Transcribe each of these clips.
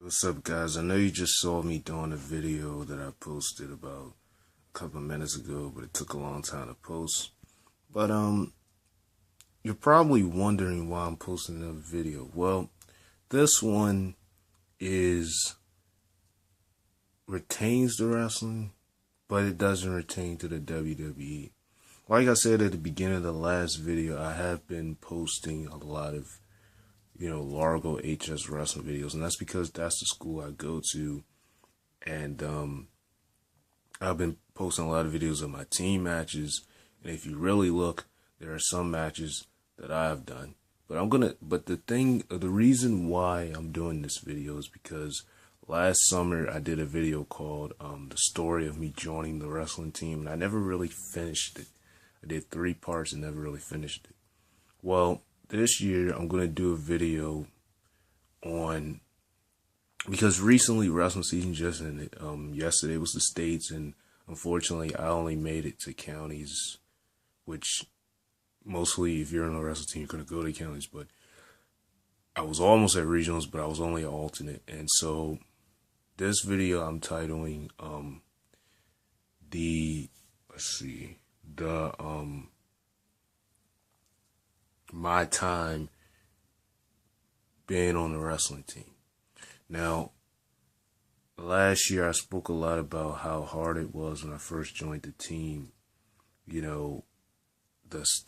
What's up, guys? I know you just saw me doing a video that I posted about a couple of minutes ago, but it took a long time to post. But you're probably wondering why I'm posting another video. Well, this one is retains the wrestling, but it doesn't retain to the WWE. Like I said at the beginning of the last video, I have been posting a lot of Largo HS wrestling videos, and that's because that's the school I go to, and I've been posting a lot of videos of my team matches, and if you really look, there are some matches that I have done, but the reason why I'm doing this video is because last summer I did a video called the story of me joining the wrestling team, and I never really finished it. I did 3 parts and never really finished it. Well, this year I'm going to do a video on, because recently wrestling season just ended. Yesterday was the states, and unfortunately I only made it to counties, which mostly if you're in a wrestling team you're going to go to counties, but I was almost at regionals, but I was only an alternate. And so this video I'm titling my time being on the wrestling team. Now, last year I spoke a lot about how hard it was when I first joined the team. The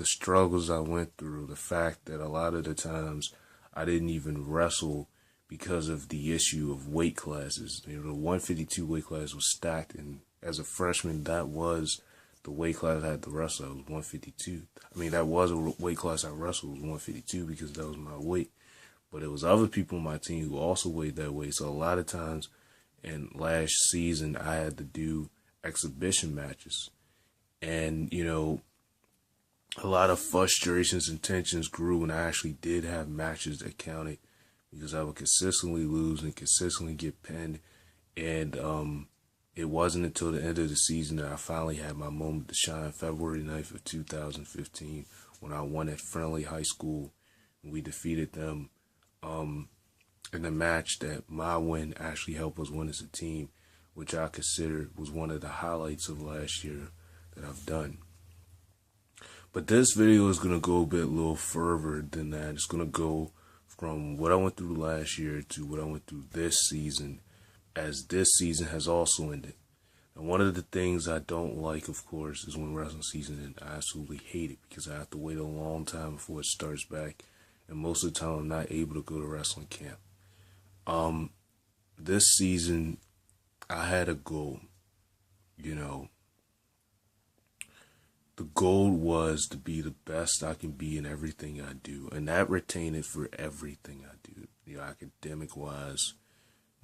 struggles I went through, the fact that a lot of the times I didn't even wrestle because of the issue of weight classes. The 152 weight class was stacked, and as a freshman, that was the weight class I had to wrestle. I was 152. I mean, that was a weight class I wrestled, was 152, because that was my weight. But it was other people on my team who also weighed that weight. So a lot of times in last season, I had to do exhibition matches. And, a lot of frustrations and tensions grew when I actually did have matches that counted, because I would consistently lose and consistently get pinned. And it wasn't until the end of the season that I finally had my moment to shine, February 9th of 2015, when I won at Friendly High School. We defeated them in a match that my win actually helped us win as a team, which I consider was one of the highlights of last year that I've done. But this video is going to go a little further than that. It's going to go from what I went through last year to what I went through this season, as this season has also ended. And one of the things I don't like, of course, is when wrestling season ends. I absolutely hate it, because I have to wait a long time before it starts back, and most of the time I'm not able to go to wrestling camp. This season I had a goal. The goal was to be the best I can be in everything I do, and that retained it for everything I do, academic wise,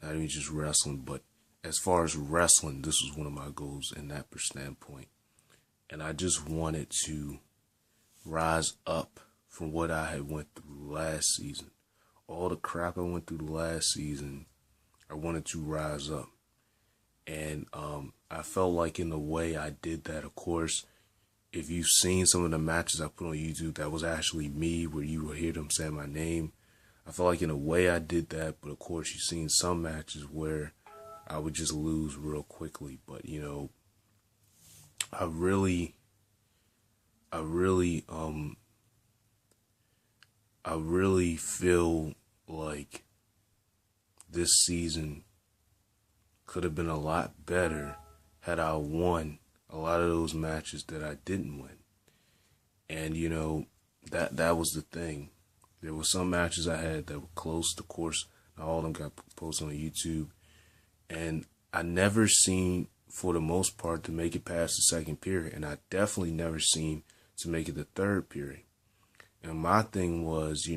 not even just wrestling, but as far as wrestling, this was one of my goals in that standpoint. And I just wanted to rise up from what I had went through last season. All the crap I went through last season, I wanted to rise up. And I felt like in the way I did that, of course, if you've seen some of the matches I put on YouTube, that was actually me, where you will hear them say my name. I felt like in a way I did that, but of course you've seen some matches where I would just lose real quickly. But I really feel like this season could have been a lot better had I won a lot of those matches that I didn't win. And that was the thing. There were some matches I had that were close. Of course, not all of them got posted on YouTube. And I never seemed, for the most part, to make it past the second period. And I definitely never seemed to make it the third period. And my thing was,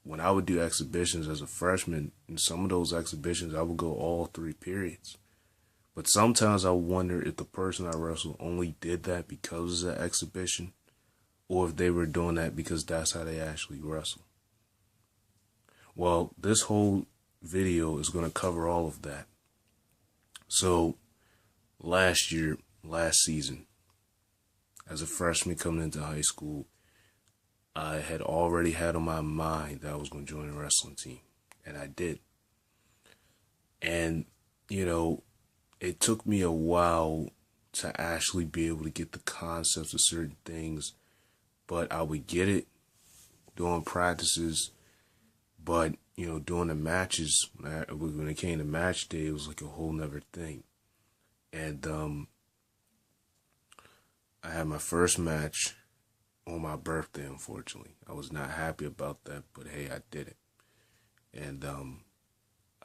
when I would do exhibitions as a freshman, in some of those exhibitions, I would go all 3 periods. But sometimes I wonder if the person I wrestled only did that because of the exhibition, or if they were doing that because that's how they actually wrestle. Well, this whole video is going to cover all of that. So, last season, as a freshman coming into high school, I had already had on my mind that I was going to join a wrestling team, and I did. And, you know, it took me a while to actually be able to get the concepts of certain things, but I would get it doing practices. But, you know, doing the matches, when it came to match day, it was like a whole nother thing. And I had my first match on my birthday, unfortunately. I was not happy about that, but hey, I did it. And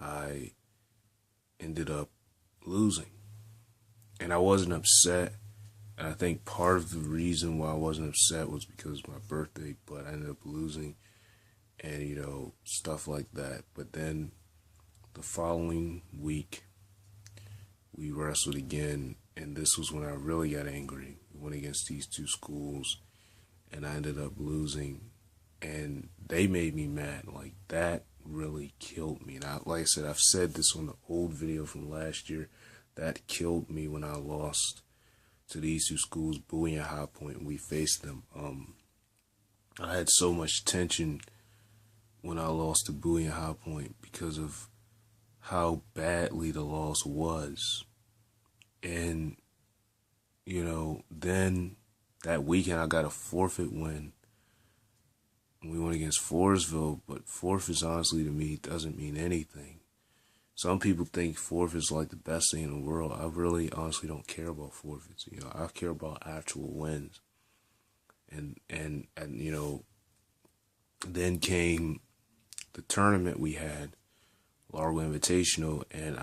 I ended up losing. And I wasn't upset. And I think part of the reason why I wasn't upset was because of my birthday, but I ended up losing and, you know, stuff like that. But then the following week, we wrestled again, and this was when I really got angry. We went against these two schools, and I ended up losing, and they made me mad. Like, that really killed me. And like I said, I've said this on the old video from last year. That killed me when I lost to these two schools, Bowie and High Point, and we faced them. I had so much tension when I lost to Bowie and High Point because of how badly the loss was. And, you know, then that weekend I got a forfeit win. We went against Forestville, but forfeits, honestly, to me, doesn't mean anything. Some people think forfeits like the best thing in the world. I really, honestly, don't care about forfeits. You know, I care about actual wins. And you know, then came the tournament we had, Largo Invitational, and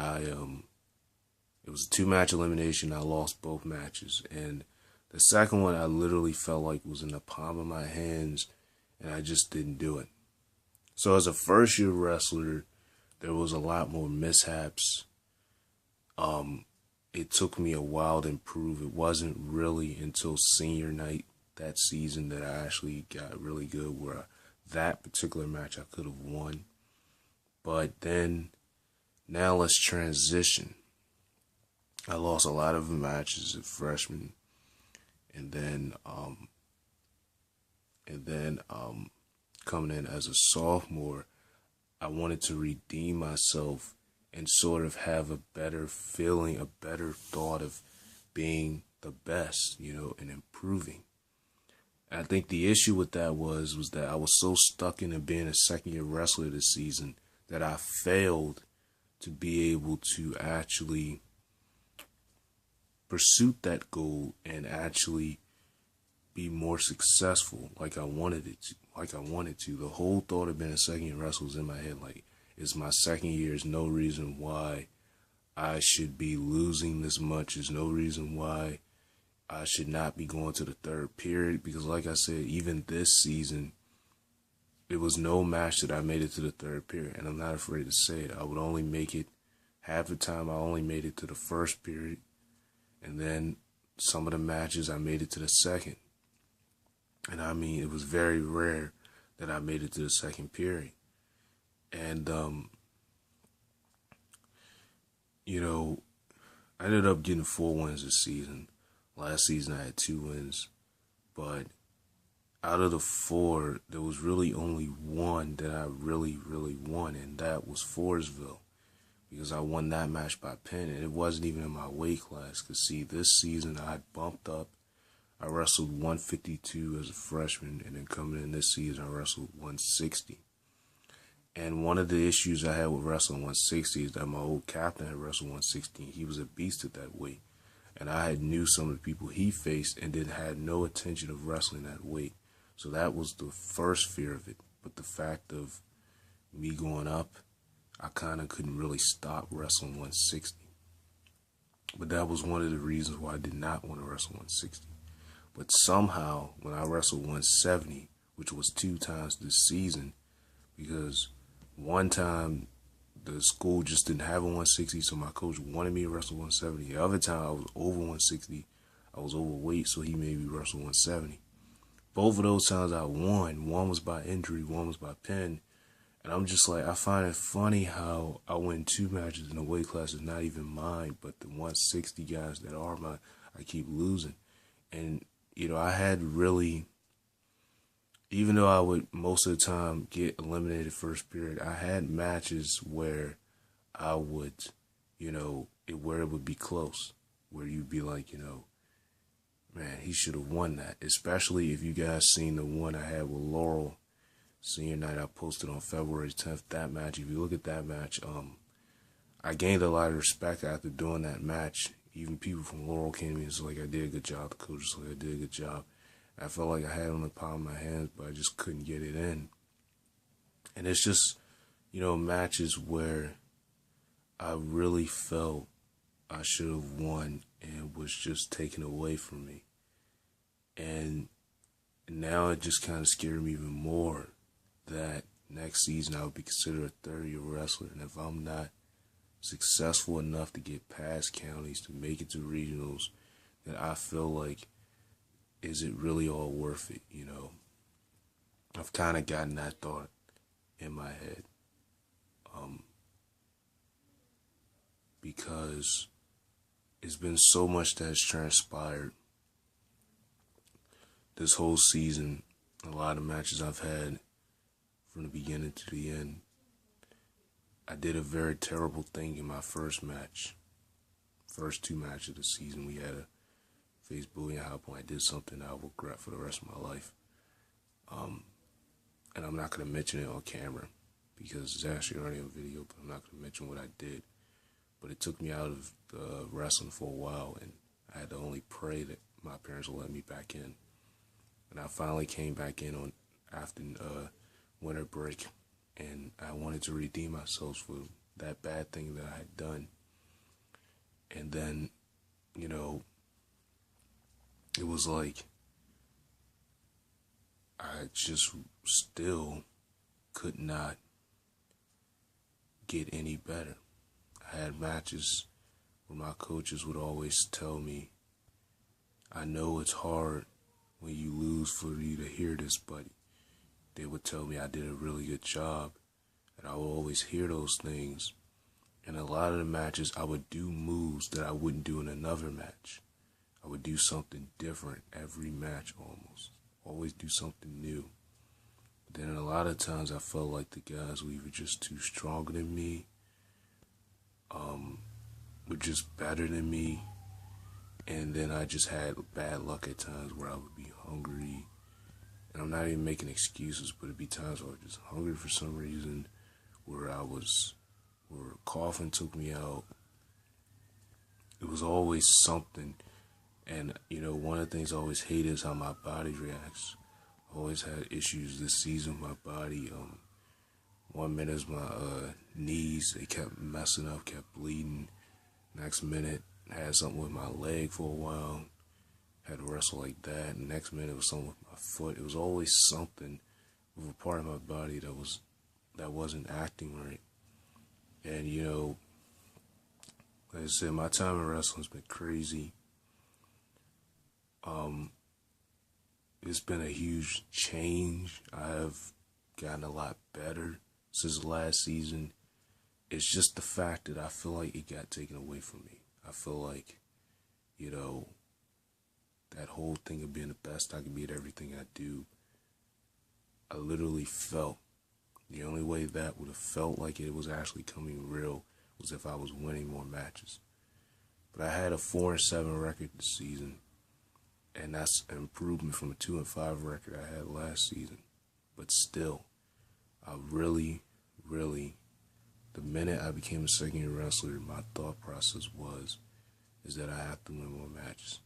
it was a 2-match elimination. I lost both matches, and the second one I literally felt like was in the palm of my hands, and I just didn't do it. So as a first-year wrestler, there was a lot more mishaps. It took me a while to improve. It wasn't really until senior night that season that I actually got really good, where that particular match I could have won. But then, now let's transition. I lost a lot of matches as freshman, and then coming in as a sophomore, I wanted to redeem myself and sort of have a better feeling, a better thought of being the best, you know, and improving. And I think the issue with that was that I was so stuck into being a second-year wrestler this season that I failed to be able to actually pursue that goal and actually be more successful like I wanted it to. The whole thought of being a second-year wrestler was in my head. Like, it's my second year. There's no reason why I should be losing this much. There's no reason why I should not be going to the third period. Because like I said, even this season, it was no match that I made it to the third period. And I'm not afraid to say it. I would only make it half the time. I only made it to the first period. And then some of the matches I made it to the second. And I mean, it was very rare that I made it to the second period. And, you know, I ended up getting 4 wins this season. Last season I had 2 wins. But out of the 4, there was really only one that I really won, and that was Forestville. Because I won that match by pin, and it wasn't even in my weight class. Because, see, this season I had bumped up. I wrestled 152 as a freshman, and then coming in this season, I wrestled 160. And one of the issues I had with wrestling 160 is that my old captain had wrestled 160. He was a beast at that weight. And I had knew some of the people he faced and then had no intention of wrestling that weight. So that was the first fear of it. But the fact of me going up, I kind of couldn't really stop wrestling 160. But that was one of the reasons why I did not want to wrestle 160. But somehow, when I wrestled 170, which was 2 times this season, because one time the school just didn't have a 160, so my coach wanted me to wrestle 170. The other time I was over 160, I was overweight, so he made me wrestle 170. Both of those times I won. One was by injury, one was by pin. And I'm just like, I find it funny how I win 2 matches in a weight class that's not even mine, but the 160 guys that are mine, I keep losing. And, you know, I had really, even though I would most of the time get eliminated first period, I had matches where I would, where it would be close, where you'd be like, man, he should have won that. Especially if you guys seen the one I had with Laurel senior night I posted on February 10th. That match, if you look at that match, I gained a lot of respect after doing that match. Even people from Laurel came to me and was like, I did a good job. The coach was like, I did a good job. I felt like I had it on the palm of my hands, but I just couldn't get it in. And it's just, matches where I really felt I should have won and was just taken away from me. And now it just kind of scared me even more that next season I would be considered a third-year wrestler. And if I'm not successful enough to get past counties, to make it to regionals, then I feel like, is it really all worth it, I've kind of gotten that thought in my head. Because it's been so much that has transpired this whole season. A lot of matches I've had from the beginning to the end. I did a very terrible thing in my first match. First two matches of the season, we had a face bullying high point. I did something I will regret for the rest of my life. And I'm not going to mention it on camera because it's actually already on video, but I'm not going to mention what I did. But it took me out of wrestling for a while, and I had to only pray that my parents will let me back in. And I finally came back in after winter break, and I wanted to redeem myself for that bad thing that I had done. And then, it was like I just still could not get any better. I had matches where my coaches would always tell me, I know it's hard when you lose for you to hear this, but they would tell me I did a really good job. And I would always hear those things. And a lot of the matches, I would do moves that I wouldn't do in another match. I would do something different every match almost. Always do something new. But then a lot of times I felt like the guys were either just too stronger than me, were just better than me. And then I just had bad luck at times where I would be hungry. And I'm not even making excuses, but it'd be times where I was just hungry for some reason, where coughing took me out. It was always something. And, one of the things I always hate is how my body reacts. I always had issues this season with my body. 1 minute is my knees, they kept messing up, kept bleeding. Next minute, I had something with my leg for a while. Had to wrestle like that. And next minute, it was something with my foot. It was always something with a part of my body that wasn't acting right. And, like I said, my time in wrestling's been crazy. It's been a huge change. I have gotten a lot better since last season. It's just the fact that I feel like it got taken away from me. I feel like, that whole thing of being the best I can be at everything I do, I literally felt the only way that would have felt like it was actually coming real was if I was winning more matches. But I had a 4-7 record this season, and that's an improvement from a 2-5 record I had last season. But still, I really, the minute I became a second-year wrestler, my thought process is that I have to win more matches.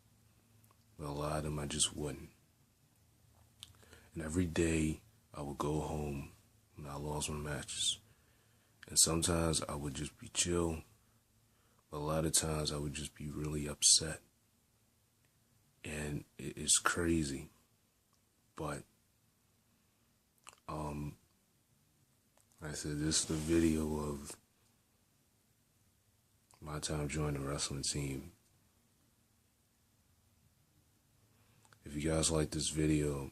But a lot of them I just wouldn't. And every day I would go home when I lost my matches. And sometimes I would just be chill, but a lot of times I would just be really upset. And it's crazy. But, like I said, this is the video of my time joining the wrestling team. If you guys like this video,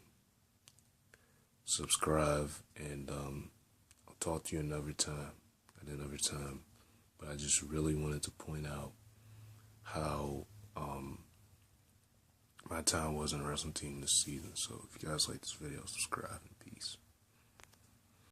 subscribe, and I'll talk to you another time. But I just really wanted to point out how my time was in the wrestling team this season. So if you guys like this video, subscribe, and peace.